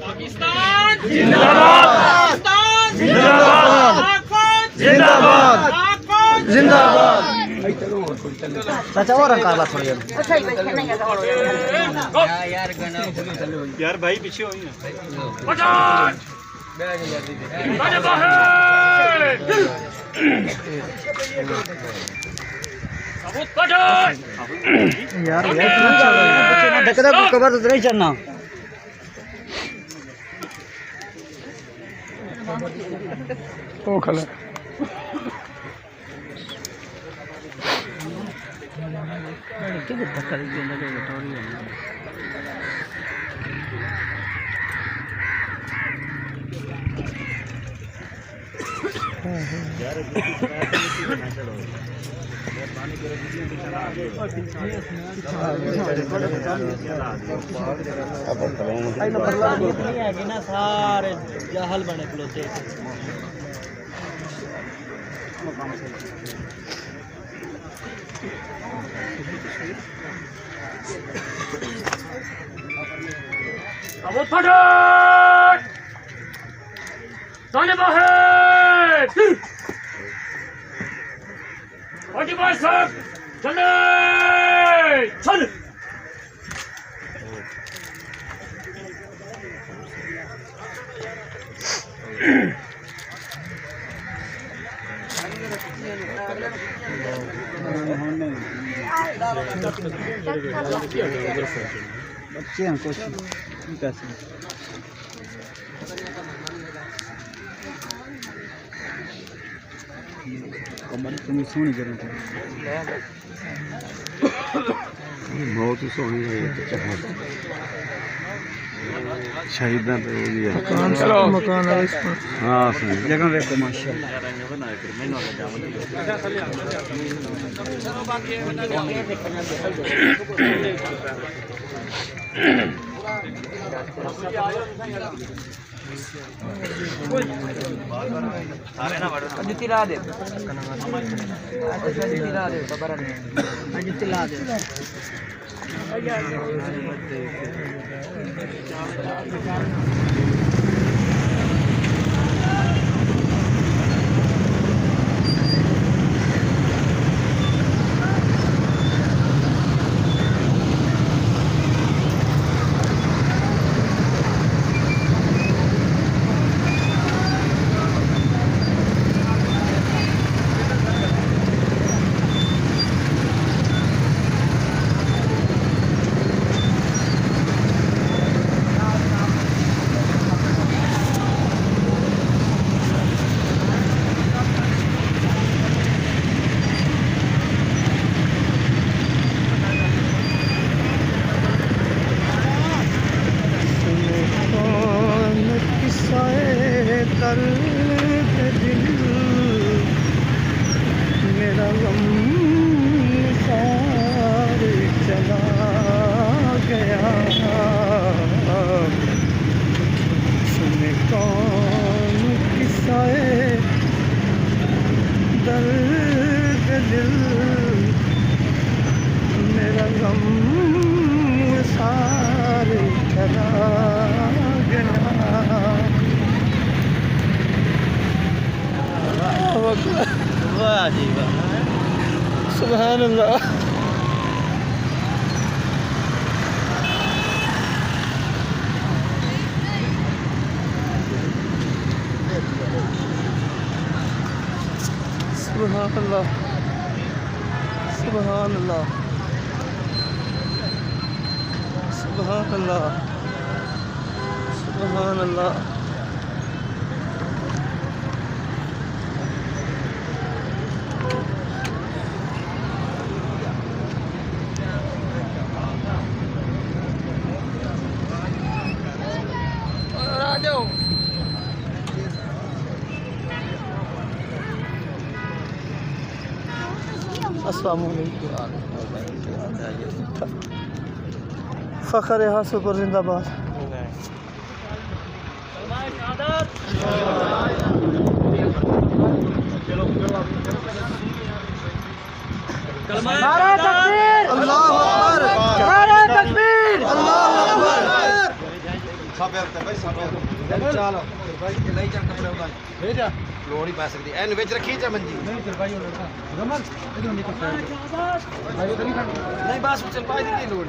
पाकिस्तान जिंदाबाद, जिंदाबाद, जिंदाबाद, जिंदाबाद। चाचा और काला थोड़ी यार भाई पीछे हो यार कबर तो नहीं चलना ओ खला किधर धक्का दे लगे टोरी यार पानी करे ना सारे जहल बने खलोते अब फटाफट ताने बाहर आगे भाई साहब चले चल बच्चे हैं कुछ कैसे कमर इतनी सोहनी जरूर बहुत ही सोहनी है शहीद मकान है हाँ जगह देखो माशाल्लाह तिला दे खबर नहीं तिला दे मेरा गम सारे चला गया सुने कौन किस्से दर्द दिल मेरा गम सारे चला गया। वाह जी वाह, सुभान अल्लाह। सुभान अल्लाह, सुभान अल्लाह, सुभान अल्लाह, सुभान अल्लाह। अस्सलाम वालेकुम। फ़ख्र यहाँ सुपर जिंदाबाद। नारे तकबीर, अल्लाहु अकबर, नारे तकबीर, अल्लाहु अकबर। चलो भाई नहीं जा कपड़े उतार भेज जा लोड़ ही पा सकती एन विच रखी जा मंजी नहीं चल भाई रमन इधर निकल भाई उधर नहीं बस चल पाई दी लोड़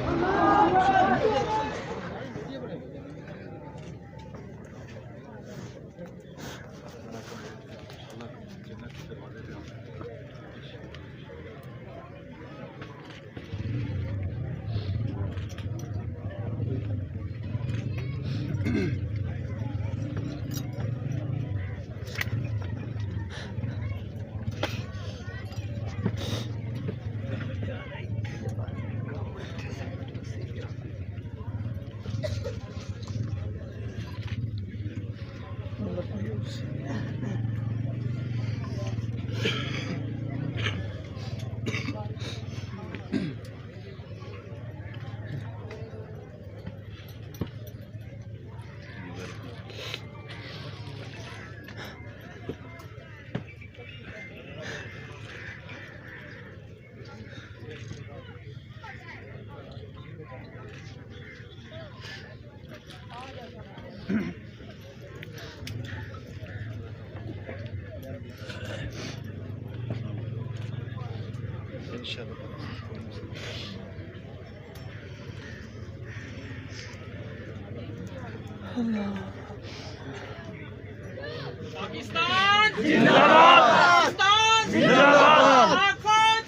पाकिस्तान जिंदाबाद, पाकिस्तान जिंदाबाद,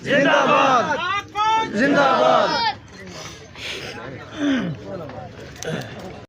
जिंदाबाद, जिंदाबाद।